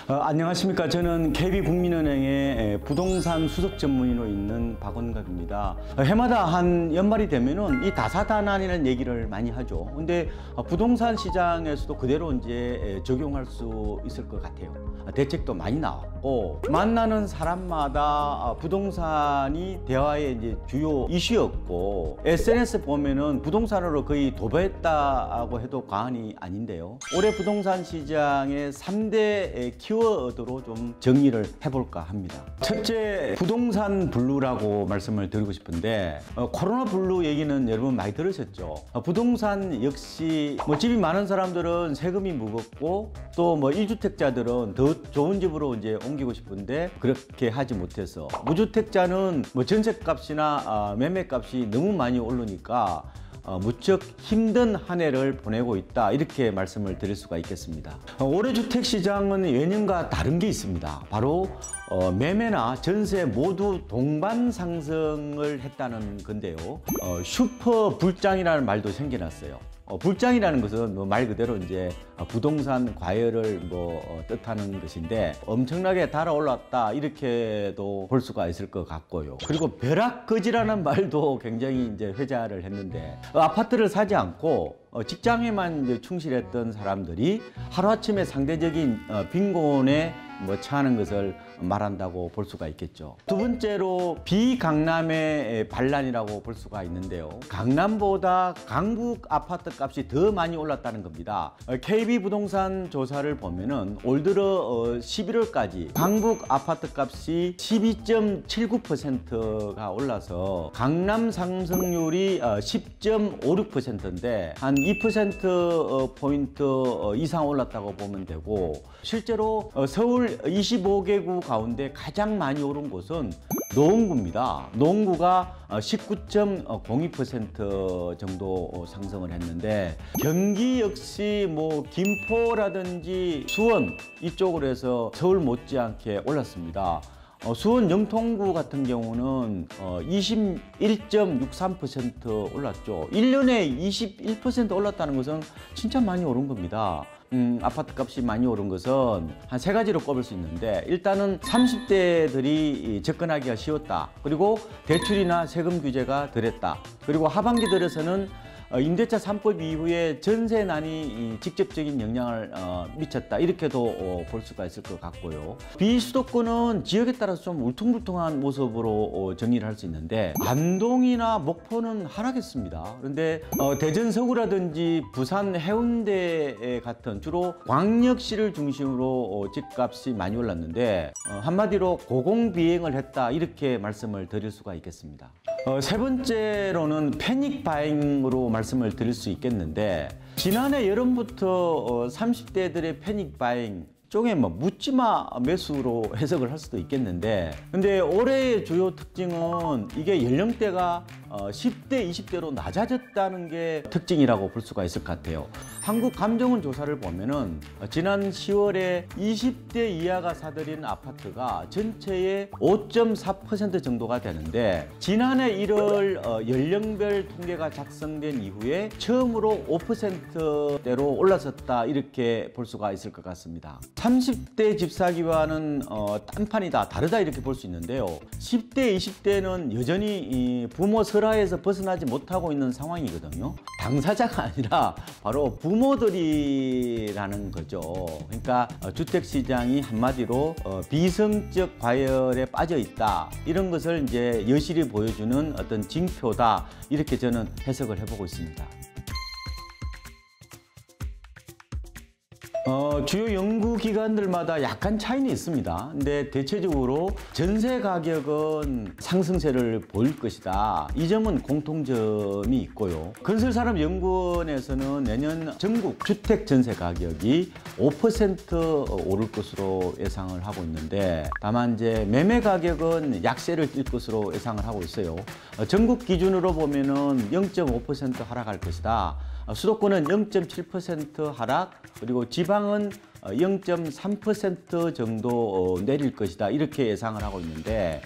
안녕하십니까. 저는 KB국민은행의 부동산 수석 전문의로 있는 박원갑입니다. 해마다 한 연말이 되면은 이 다사다난이라는 얘기를 많이 하죠. 근데 부동산 시장에서도 그대로 이제 적용할 수 있을 것 같아요. 대책도 많이 나왔고, 만나는 사람마다 부동산이 대화의 이제 주요 이슈였고, SNS 보면은 부동산으로 거의 도배했다고 해도 과언이 아닌데요. 올해 부동산 시장의 3대 키워드로 좀 정리를 해볼까 합니다. 첫째, 부동산 블루라고 말씀을 드리고 싶은데, 코로나 블루 얘기는 여러분 많이 들으셨죠? 부동산 역시 집이 많은 사람들은 세금이 무겁고, 또 1주택자들은 더 좋은 집으로 이제 옮기고 싶은데 그렇게 하지 못해서, 무주택자는 전셋값이나 매매값이 너무 많이 오르니까 무척 힘든 한 해를 보내고 있다, 이렇게 말씀을 드릴 수가 있겠습니다. 올해 주택시장은 예년과 다른 게 있습니다. 바로 매매나 전세 모두 동반 상승을 했다는 건데요. 슈퍼 불장이라는 말도 생겨났어요. 불장이라는 것은 말 그대로 이제 부동산 과열을 뜻하는 것인데, 엄청나게 달아올랐다, 이렇게도 볼 수가 있을 것 같고요. 그리고 벼락거지라는 말도 굉장히 이제 회자를 했는데, 아파트를 사지 않고 직장에만 이제 충실했던 사람들이 하루아침에 상대적인 빈곤에 처하는 것을 말한다고 볼 수가 있겠죠. 두 번째로 비강남의 반란이라고 볼 수가 있는데요. 강남보다 강북 아파트 값이 더 많이 올랐다는 겁니다. KB부동산 조사를 보면은 올 들어 11월까지 강북 아파트 값이 12.79%가 올라서 강남 상승률이 10.56%인데 한 2%포인트 이상 올랐다고 보면 되고, 실제로 서울 25개구 가운데 가장 많이 오른 곳은 노원구입니다. 노원구가 19.02% 정도 상승을 했는데, 경기 역시 김포라든지 수원 이쪽으로 해서 서울 못지않게 올랐습니다. 수원 영통구 같은 경우는 21.63% 올랐죠. 1년에 21% 올랐다는 것은 진짜 많이 오른 겁니다. 아파트 값이 많이 오른 것은 한 세 가지로 꼽을 수 있는데, 일단은 30대들이 접근하기가 쉬웠다. 그리고 대출이나 세금 규제가 덜했다. 그리고 하반기 들어서는 임대차 3법 이후에 전세난이 직접적인 영향을 미쳤다, 이렇게도 볼 수가 있을 것 같고요. 비수도권은 지역에 따라서 좀 울퉁불퉁한 모습으로 정리를 할 수 있는데, 안동이나 목포는 하락했습니다. 그런데 대전 서구라든지 부산 해운대 같은 주로 광역시를 중심으로 집값이 많이 올랐는데, 한마디로 고공비행을 했다, 이렇게 말씀을 드릴 수가 있겠습니다. 세 번째로는 패닉 바잉으로 말씀을 드릴 수 있겠는데, 지난해 여름부터 30대들의 패닉 바잉 쪽에 묻지마 매수로 해석을 할 수도 있겠는데, 근데 올해의 주요 특징은 이게 연령대가 10대, 20대로 낮아졌다는 게 특징이라고 볼 수가 있을 것 같아요. 한국감정원 조사를 보면은 지난 10월에 20대 이하가 사들인 아파트가 전체의 5.4% 정도가 되는데, 지난해 1월 연령별 통계가 작성된 이후에 처음으로 5%대로 올라섰다, 이렇게 볼 수가 있을 것 같습니다. 30대 집 사기와는 딴판이다, 다르다, 이렇게 볼 수 있는데요. 10대, 20대는 여전히 부모 설하에서 벗어나지 못하고 있는 상황이거든요. 당사자가 아니라 바로 부모들이라는 거죠. 그러니까 주택시장이 한마디로 비성적 과열에 빠져 있다, 이런 것을 이제 여실히 보여주는 어떤 징표다, 이렇게 저는 해석을 해보고 있습니다. 주요 연구기관들마다 약간 차이는 있습니다. 근데 대체적으로 전세 가격은 상승세를 보일 것이다, 이 점은 공통점이 있고요. 건설산업연구원에서는 내년 전국 주택 전세 가격이 5% 오를 것으로 예상을 하고 있는데, 다만 이제 매매 가격은 약세를 띌 것으로 예상을 하고 있어요. 전국 기준으로 보면은 0.5% 하락할 것이다. 수도권은 0.7% 하락, 그리고 지방은 0.3% 정도 내릴 것이다, 이렇게 예상을 하고 있는데,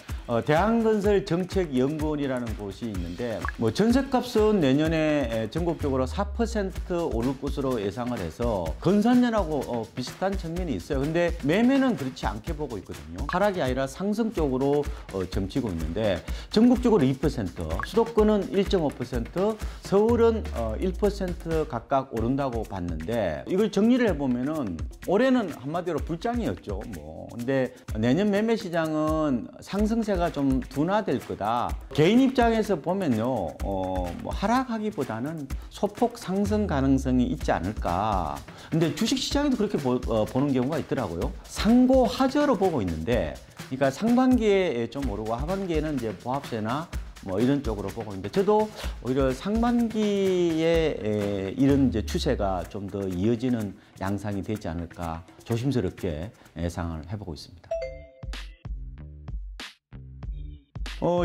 대한건설정책연구원이라는 곳이 있는데 뭐 전셋값은 내년에 전국적으로 4% 오를 것으로 예상을 해서 건산년하고 비슷한 측면이 있어요. 근데 매매는 그렇지 않게 보고 있거든요. 하락이 아니라 상승 쪽으로 점치고 있는데 전국적으로 2%, 수도권은 1.5%, 서울은 1% 각각 오른다고 봤는데 이걸 정리를 해보면은 올해는 한마디로 불장이었죠. 근데 내년 매매 시장은 상승세가 좀 둔화될 거다. 개인 입장에서 보면요, 뭐 하락하기보다는 소폭 상승 가능성이 있지 않을까. 근데 주식 시장에도 그렇게 보는 경우가 있더라고요. 상고하저로 보고 있는데, 그러니까 상반기에 좀 오르고 하반기에는 이제 보합세나 뭐 이런 쪽으로 보고 있는데, 저도 오히려 상반기에 이런 이제 추세가 좀 더 이어지는 양상이 되지 않을까 조심스럽게 예상을 해보고 있습니다.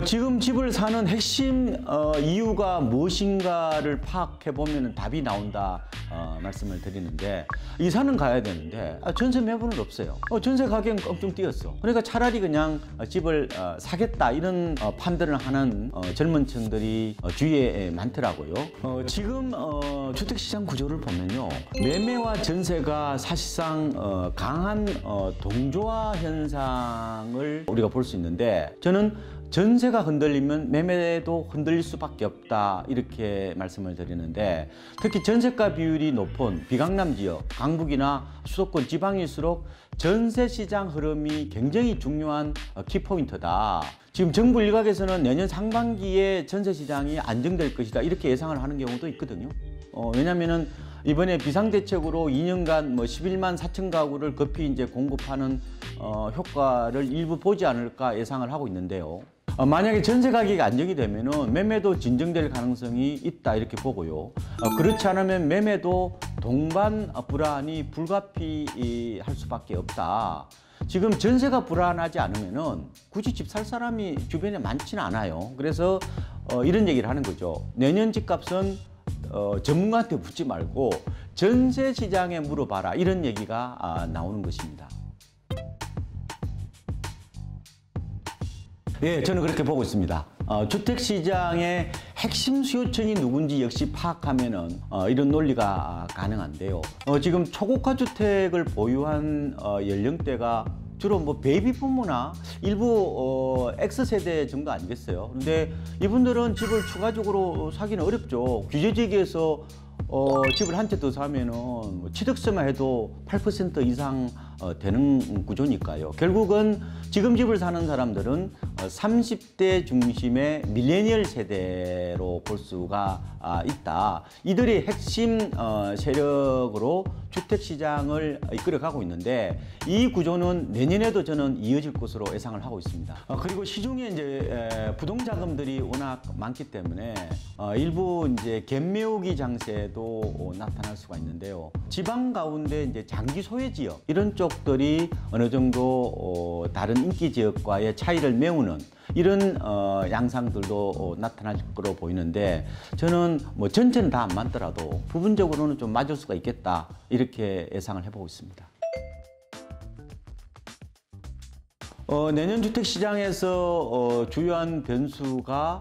지금 집을 사는 핵심 이유가 무엇인가를 파악해 보면 답이 나온다 말씀을 드리는데, 이사는 가야 되는데 전세 매물은 없어요. 전세 가격은 껑충 뛰었어. 그러니까 차라리 그냥 집을 사겠다 이런 판단을 하는 젊은 층들이 주위에 많더라고요. 지금 주택시장 구조를 보면요, 매매와 전세가 사실상 강한 동조화 현상을 우리가 볼 수 있는데, 저는 전세가 흔들리면 매매도 흔들릴 수밖에 없다 이렇게 말씀을 드리는데, 특히 전세가 비율이 높은 비강남 지역, 강북이나 수도권 지방일수록 전세 시장 흐름이 굉장히 중요한 키포인트다. 지금 정부 일각에서는 내년 상반기에 전세 시장이 안정될 것이다 이렇게 예상을 하는 경우도 있거든요. 왜냐면은 이번에 비상대책으로 2년간 뭐 11만 4천 가구를 급히 이제 공급하는 효과를 일부 보지 않을까 예상을 하고 있는데요. 만약에 전세 가격이 안정이 되면은 매매도 진정될 가능성이 있다 이렇게 보고요. 그렇지 않으면 매매도 동반 불안이 불가피할 수밖에 없다. 지금 전세가 불안하지 않으면은 굳이 집 살 사람이 주변에 많지는 않아요. 그래서 이런 얘기를 하는 거죠. 내년 집값은 전문가한테 묻지 말고 전세 시장에 물어봐라 이런 얘기가 나오는 것입니다. 예, 저는 그렇게 보고 있습니다. 주택시장의 핵심 수요층이 누군지 역시 파악하면은 이런 논리가 가능한데요. 지금 초고가 주택을 보유한 연령대가 주로 뭐 베이비 부모나 일부 X세대 정도 아니겠어요. 근데 이분들은 집을 추가적으로 사기는 어렵죠. 규제지역에서 집을 한 채 더 사면은 취득세만 해도 8% 이상 되는 구조니까요. 결국은 지금 집을 사는 사람들은 30대 중심의 밀레니얼 세대로 볼 수가 있다. 이들이 핵심 세력으로 주택시장을 이끌어가고 있는데, 이 구조는 내년에도 저는 이어질 것으로 예상을 하고 있습니다. 그리고 시중에 이제 부동자금들이 워낙 많기 때문에 일부 이제 갭매우기 장세도 나타날 수가 있는데요. 지방 가운데 이제 장기 소외 지역 이런 쪽들이 어느 정도 다른 인기 지역과의 차이를 메우는 이런 양상들도 나타날 거로 보이는데, 저는 뭐 전체는 다 안 맞더라도 부분적으로는 좀 맞을 수가 있겠다 이렇게 예상을 해보고 있습니다. 내년 주택시장에서 주요한 변수가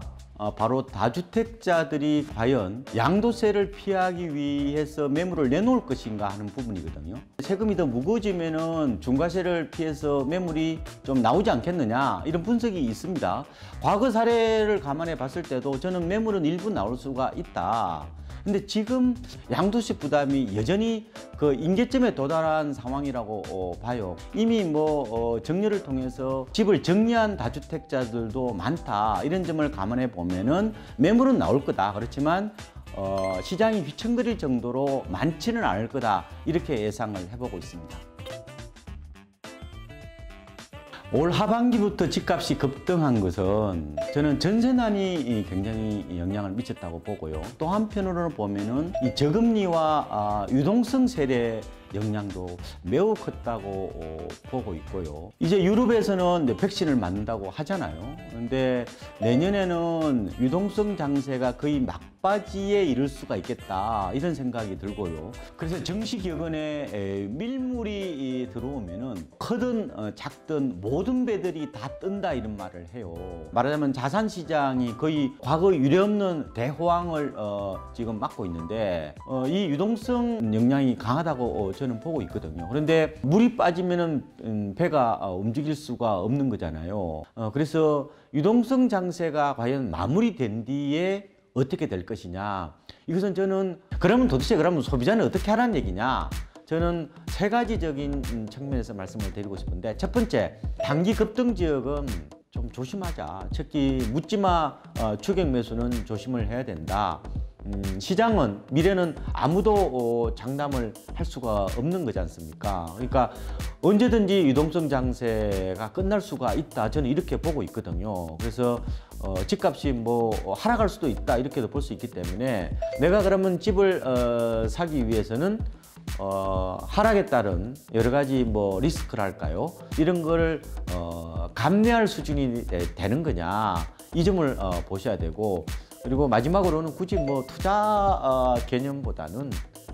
바로 다주택자들이 과연 양도세를 피하기 위해서 매물을 내놓을 것인가 하는 부분이거든요. 세금이 더 무거워지면은 중과세를 피해서 매물이 좀 나오지 않겠느냐 이런 분석이 있습니다. 과거 사례를 감안해 봤을 때도 저는 매물은 일부 나올 수가 있다. 근데 지금 양도세 부담이 여전히 그 임계점에 도달한 상황이라고 봐요. 이미 뭐 정리를 통해서 집을 정리한 다주택자들도 많다. 이런 점을 감안해 보면은 매물은 나올 거다. 그렇지만 시장이 휘청거릴 정도로 많지는 않을 거다. 이렇게 예상을 해보고 있습니다. 올 하반기부터 집값이 급등한 것은 저는 전세난이 굉장히 영향을 미쳤다고 보고요. 또 한편으로는 보면은 이 저금리와 유동성 세대 영향도 매우 컸다고 보고 있고요. 이제 유럽에서는 이제 백신을 맞는다고 하잖아요. 그런데 내년에는 유동성 장세가 거의 막바지에 이를 수가 있겠다 이런 생각이 들고요. 그래서 정시격언에 밀물이 들어오면은 크든 작든 모든 배들이 다 뜬다 이런 말을 해요. 말하자면 자산시장이 거의 과거 유례없는 대호황을 지금 맞고 있는데 이 유동성 영향이 강하다고 저는 보고 있거든요. 그런데 물이 빠지면은 배가 움직일 수가 없는 거잖아요. 그래서 유동성 장세가 과연 마무리된 뒤에 어떻게 될 것이냐, 이것은 저는 그러면 소비자는 어떻게 하라는 얘기냐, 저는 세 가지적인 측면에서 말씀을 드리고 싶은데, 첫 번째, 단기 급등 지역은 좀 조심하자. 특히 묻지마 추격 매수는 조심을 해야 된다. 시장은 미래는 아무도 장담을 할 수가 없는 거지 않습니까? 그러니까 언제든지 유동성 장세가 끝날 수가 있다, 저는 이렇게 보고 있거든요. 그래서 집값이 뭐 하락할 수도 있다 이렇게도 볼 수 있기 때문에, 내가 그러면 집을 사기 위해서는 하락에 따른 여러 가지 뭐 리스크랄까요? 이런 걸 감내할 수준이 되는 거냐, 이 점을 보셔야 되고, 그리고 마지막으로는 굳이 뭐 투자 개념보다는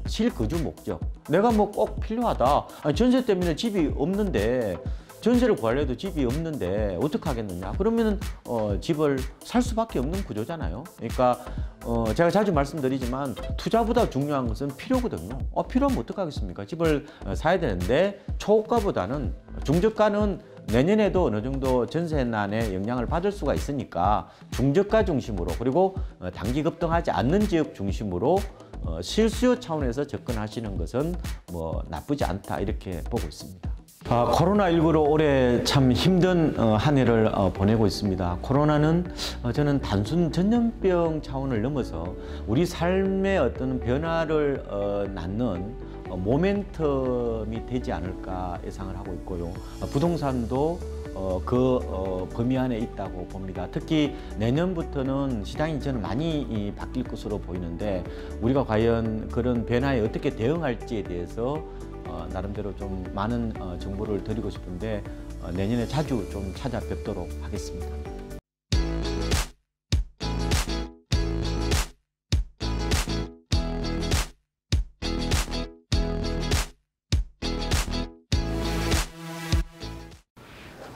실거주 목적, 내가 뭐 꼭 필요하다, 전세 때문에 집이 없는데, 전세를 구하려도 집이 없는데 어떻게 하겠느냐, 그러면은 집을 살 수밖에 없는 구조잖아요. 그러니까 제가 자주 말씀드리지만 투자보다 중요한 것은 필요거든요. 필요하면 어떻게 하겠습니까? 집을 사야 되는데 초가보다는 중저가는 내년에도 어느 정도 전세난의 영향을 받을 수가 있으니까 중저가 중심으로, 그리고 단기 급등하지 않는 지역 중심으로 실수요 차원에서 접근하시는 것은 뭐 나쁘지 않다 이렇게 보고 있습니다. 코로나19로 올해 참 힘든 한 해를 보내고 있습니다. 코로나는 저는 단순 전염병 차원을 넘어서 우리 삶의 어떤 변화를 낳는 모멘텀이 되지 않을까 예상을 하고 있고요. 부동산도 그 범위 안에 있다고 봅니다. 특히 내년부터는 시장이 저는 많이 바뀔 것으로 보이는데, 우리가 과연 그런 변화에 어떻게 대응할지에 대해서 나름대로 좀 많은 정보를 드리고 싶은데 내년에 자주 좀 찾아뵙도록 하겠습니다.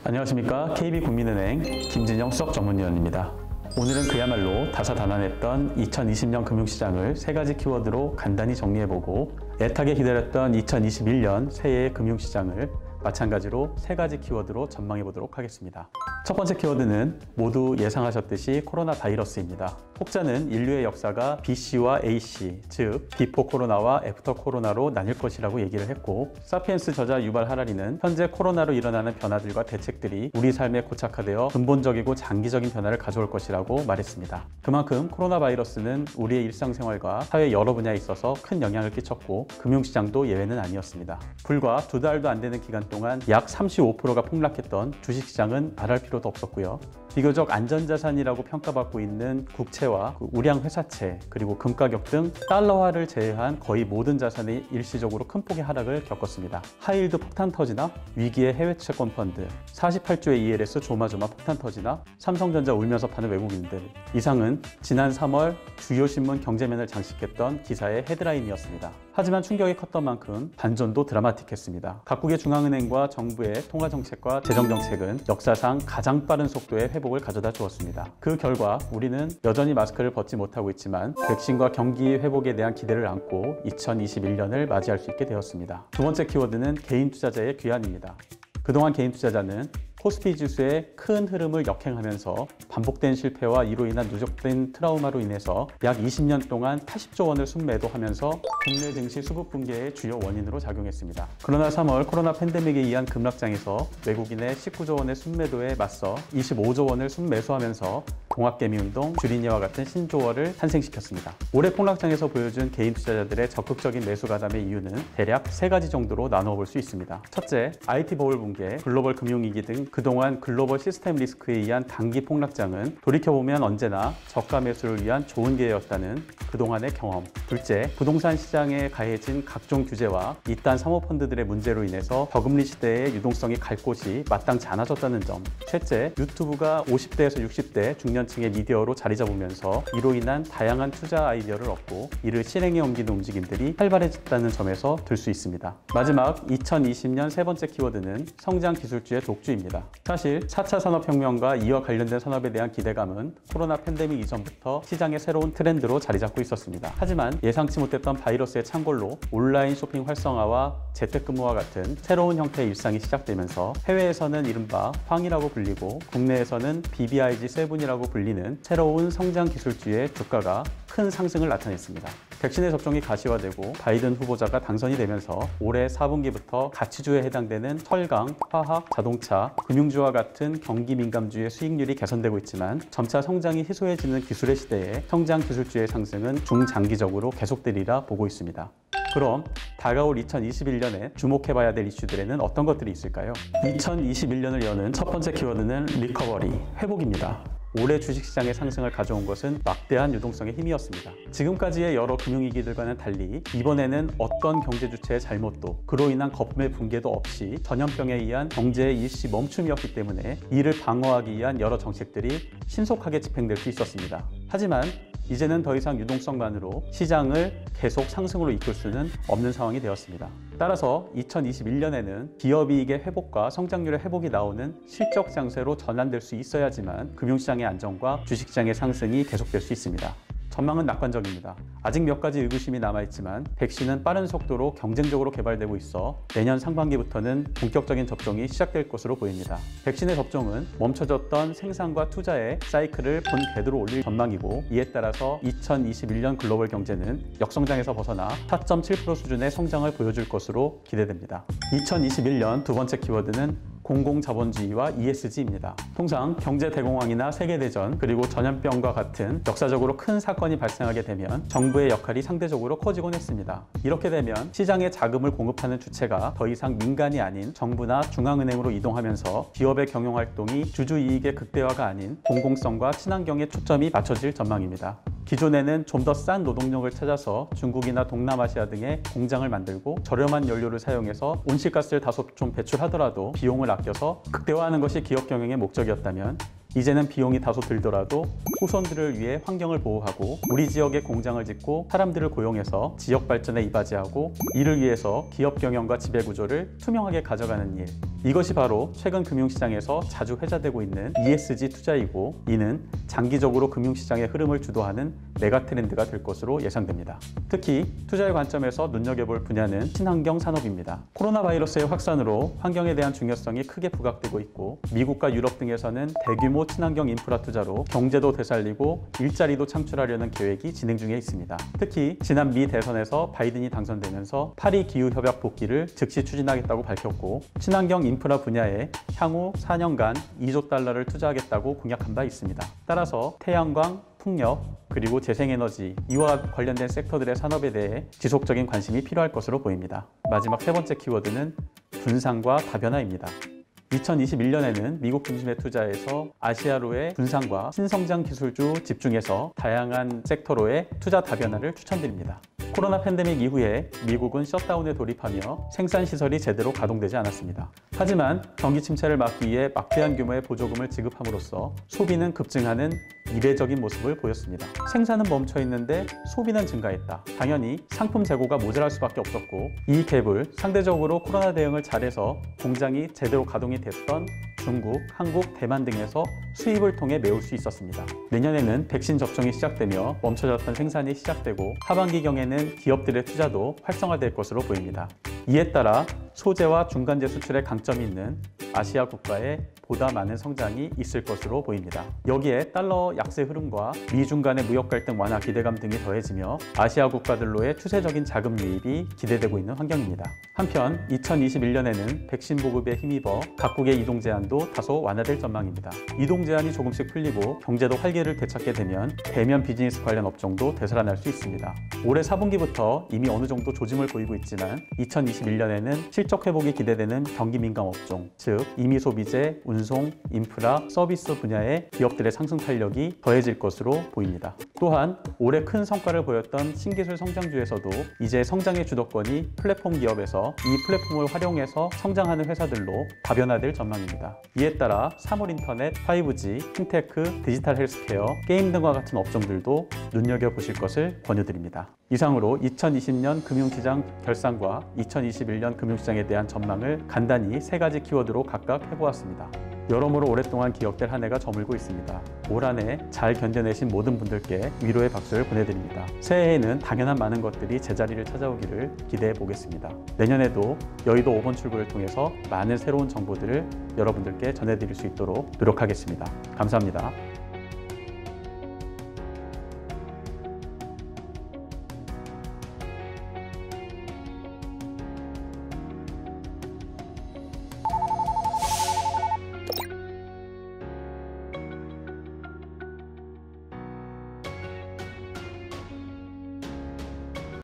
안녕하십니까. KB국민은행 김진영 수석전문위원입니다. 오늘은 그야말로 다사다난했던 2020년 금융시장을 세 가지 키워드로 간단히 정리해보고, 애타게 기다렸던 2021년 새해의 금융시장을 마찬가지로 세 가지 키워드로 전망해보도록 하겠습니다. 첫 번째 키워드는 모두 예상하셨듯이 코로나 바이러스입니다. 혹자는 인류의 역사가 BC와 AC, 즉 비포 코로나와 애프터 코로나로 나뉠 것이라고 얘기를 했고, 사피엔스 저자 유발 하라리는 현재 코로나로 일어나는 변화들과 대책들이 우리 삶에 고착화되어 근본적이고 장기적인 변화를 가져올 것이라고 말했습니다. 그만큼 코로나 바이러스는 우리의 일상생활과 사회 여러 분야에 있어서 큰 영향을 끼쳤고, 금융시장도 예외는 아니었습니다. 불과 2달도 안 되는 기간 동안 약 35%가 폭락했던 주식시장은 말할 필요도 없었고요. 비교적 안전자산이라고 평가받고 있는 국채와 우량 회사채, 그리고 금 가격 등 달러화를 제외한 거의 모든 자산이 일시적으로 큰 폭의 하락을 겪었습니다. 하이힐드 폭탄 터지나 위기의 해외 채권 펀드, 48조의 ELS 조마조마 폭탄 터지나 삼성전자 울면서 파는 외국인들, 이상은 지난 3월 주요 신문 경제면을 장식했던 기사의 헤드라인이었습니다. 하지만 충격이 컸던 만큼 반전도 드라마틱했습니다. 각국의 중앙은행과 정부의 통화정책과 재정정책은 역사상 가장 빠른 속도의 회복을 가져다 주었습니다. 그 결과 우리는 여전히 마스크를 벗지 못하고 있지만 백신과 경기 회복에 대한 기대를 안고 2021년을 맞이할 수 있게 되었습니다. 두 번째 키워드는 개인 투자자의 귀환입니다. 그동안 개인 투자자는 코스피 지수의 큰 흐름을 역행하면서 반복된 실패와 이로 인한 누적된 트라우마로 인해서 약 20년 동안 80조 원을 순매도하면서 국내 증시 수급 붕괴의 주요 원인으로 작용했습니다. 그러나 3월 코로나 팬데믹에 의한 급락장에서 외국인의 19조 원의 순매도에 맞서 25조 원을 순매수하면서 동학개미운동, 주린이와 같은 신조어를 탄생시켰습니다. 올해 폭락장에서 보여준 개인 투자자들의 적극적인 매수 가담의 이유는 대략 3가지 정도로 나누어 볼 수 있습니다. 첫째, IT 버블 붕괴, 글로벌 금융위기 등 그동안 글로벌 시스템 리스크에 의한 단기 폭락장은 돌이켜보면 언제나 저가 매수를 위한 좋은 기회였다는 그동안의 경험. 둘째, 부동산 시장에 가해진 각종 규제와 이딴 사모펀드들의 문제로 인해서 저금리 시대의 유동성이 갈 곳이 마땅치 않아졌다는 점. 셋째, 유튜브가 50대에서 60대 중년층의 미디어로 자리 잡으면서 이로 인한 다양한 투자 아이디어를 얻고 이를 실행에 옮기는 움직임들이 활발해졌다는 점에서 들 수 있습니다. 마지막 2020년 세 번째 키워드는 성장 기술주의 독주입니다. 사실 4차 산업혁명과 이와 관련된 산업에 대한 기대감은 코로나 팬데믹 이전부터 시장의 새로운 트렌드로 자리 잡고 있었습니다. 하지만 예상치 못했던 바이러스의 창궐로 온라인 쇼핑 활성화와 재택근무와 같은 새로운 형태의 일상이 시작되면서 해외에서는 이른바 황이라고 불리고 국내에서는 BBIG7이라고 불리는 새로운 성장 기술주의 주가가 큰 상승을 나타냈습니다. 백신의 접종이 가시화되고 바이든 후보자가 당선이 되면서 올해 4분기부터 가치주에 해당되는 철강, 화학, 자동차, 금융주와 같은 경기 민감주의 수익률이 개선되고 있지만 점차 성장이 희소해지는 기술의 시대에 성장 기술주의 상승은 중장기적으로 계속되리라 보고 있습니다. 그럼 다가올 2021년에 주목해봐야 될 이슈들에는 어떤 것들이 있을까요? 2021년을 여는 첫 번째 키워드는 리커버리, 회복입니다. 올해 주식시장의 상승을 가져온 것은 막대한 유동성의 힘이었습니다. 지금까지의 여러 금융위기들과는 달리 이번에는 어떤 경제주체의 잘못도 그로 인한 거품의 붕괴도 없이 전염병에 의한 경제의 일시 멈춤이었기 때문에 이를 방어하기 위한 여러 정책들이 신속하게 집행될 수 있었습니다. 하지만 이제는 더 이상 유동성만으로 시장을 계속 상승으로 이끌 수는 없는 상황이 되었습니다. 따라서 2021년에는 기업이익의 회복과 성장률의 회복이 나오는 실적 장세로 전환될 수 있어야지만 금융시장의 안정과 주식시장의 상승이 계속될 수 있습니다. 전망은 낙관적입니다. 아직 몇 가지 의구심이 남아있지만 백신은 빠른 속도로 경쟁적으로 개발되고 있어 내년 상반기부터는 본격적인 접종이 시작될 것으로 보입니다. 백신의 접종은 멈춰졌던 생산과 투자의 사이클을 본 궤도로 올릴 전망이고 이에 따라서 2021년 글로벌 경제는 역성장에서 벗어나 4.7% 수준의 성장을 보여줄 것으로 기대됩니다. 2021년 두 번째 키워드는 공공자본주의와 ESG입니다. 통상 경제 대공황이나 세계대전 그리고 전염병과 같은 역사적으로 큰 사건이 발생하게 되면 정부의 역할이 상대적으로 커지곤 했습니다. 이렇게 되면 시장에 자금을 공급하는 주체가 더 이상 민간이 아닌 정부나 중앙은행으로 이동하면서 기업의 경영활동이 주주이익의 극대화가 아닌 공공성과 친환경에 초점이 맞춰질 전망입니다. 기존에는 좀 더 싼 노동력을 찾아서 중국이나 동남아시아 등의 공장을 만들고 저렴한 연료를 사용해서 온실가스를 다소 좀 배출하더라도 비용을 아껴서 극대화하는 것이 기업 경영의 목적이었다면 이제는 비용이 다소 들더라도 후손들을 위해 환경을 보호하고 우리 지역에 공장을 짓고 사람들을 고용해서 지역 발전에 이바지하고 이를 위해서 기업 경영과 지배 구조를 투명하게 가져가는 일. 이것이 바로 최근 금융시장에서 자주 회자되고 있는 ESG 투자이고 이는 장기적으로 금융시장의 흐름을 주도하는 메가 트렌드가 될 것으로 예상됩니다. 특히 투자의 관점에서 눈여겨볼 분야는 친환경 산업입니다. 코로나 바이러스의 확산으로 환경에 대한 중요성이 크게 부각되고 있고 미국과 유럽 등에서는 대규모 친환경 인프라 투자로 경제도 되살리고 일자리도 창출하려는 계획이 진행 중에 있습니다. 특히 지난 미 대선에서 바이든이 당선되면서 파리 기후협약 복귀를 즉시 추진하겠다고 밝혔고 친환경 인프라 분야에 향후 4년간 2조 달러를 투자하겠다고 공약한 바 있습니다. 따라서 태양광, 풍력, 그리고 재생에너지 이와 관련된 섹터들의 산업에 대해 지속적인 관심이 필요할 것으로 보입니다. 마지막 세 번째 키워드는 분산과 다변화입니다. 2021년에는 미국 중심의 투자에서 아시아로의 분산과 신성장 기술주 집중해서 다양한 섹터로의 투자 다변화를 추천드립니다. 코로나 팬데믹 이후에 미국은 셧다운에 돌입하며 생산시설이 제대로 가동되지 않았습니다. 하지만 경기 침체를 막기 위해 막대한 규모의 보조금을 지급함으로써 소비는 급증하는 이례적인 모습을 보였습니다. 생산은 멈춰 있는데 소비는 증가했다. 당연히 상품 재고가 모자랄 수밖에 없었고 이 갭을 상대적으로 코로나 대응을 잘해서 공장이 제대로 가동이 됐던 중국, 한국, 대만 등에서 수입을 통해 메울 수 있었습니다. 내년에는 백신 접종이 시작되며 멈춰졌던 생산이 시작되고 하반기경에는 기업들의 투자도 활성화될 것으로 보입니다. 이에 따라 소재와 중간재 수출에 강점이 있는 아시아 국가에 보다 많은 성장이 있을 것으로 보입니다. 여기에 달러 약세 흐름과 미중 간의 무역 갈등 완화 기대감 등이 더해지며 아시아 국가들로의 추세적인 자금 유입이 기대되고 있는 환경입니다. 한편 2021년에는 백신 보급에 힘입어 각국의 이동 제한도 다소 완화될 전망입니다. 이동 제한이 조금씩 풀리고 경제도 활기를 되찾게 되면 대면 비즈니스 관련 업종도 되살아날 수 있습니다. 올해 4분기부터 이미 어느 정도 조짐을 보이고 있지만 2021년에는 실적 회복이 기대되는 경기 민감 업종, 즉 임의 소비재, 운송, 인프라, 서비스 분야의 기업들의 상승 탄력이 더해질 것으로 보입니다. 또한 올해 큰 성과를 보였던 신기술 성장주에서도 이제 성장의 주도권이 플랫폼 기업에서 이 플랫폼을 활용해서 성장하는 회사들로 다변화될 전망입니다. 이에 따라 사물 인터넷, 5G, 핀테크, 디지털 헬스케어, 게임 등과 같은 업종들도 눈여겨보실 것을 권유드립니다. 이상으로 2020년 금융시장 결산과 2021년 금융시장에 대한 전망을 간단히 3가지 키워드로 각각 해보았습니다. 여러모로 오랫동안 기억될 한 해가 저물고 있습니다. 올 한 해 잘 견뎌내신 모든 분들께 위로의 박수를 보내드립니다. 새해에는 당연한 많은 것들이 제자리를 찾아오기를 기대해 보겠습니다. 내년에도 여의도 5번 출구를 통해서 많은 새로운 정보들을 여러분들께 전해드릴 수 있도록 노력하겠습니다. 감사합니다.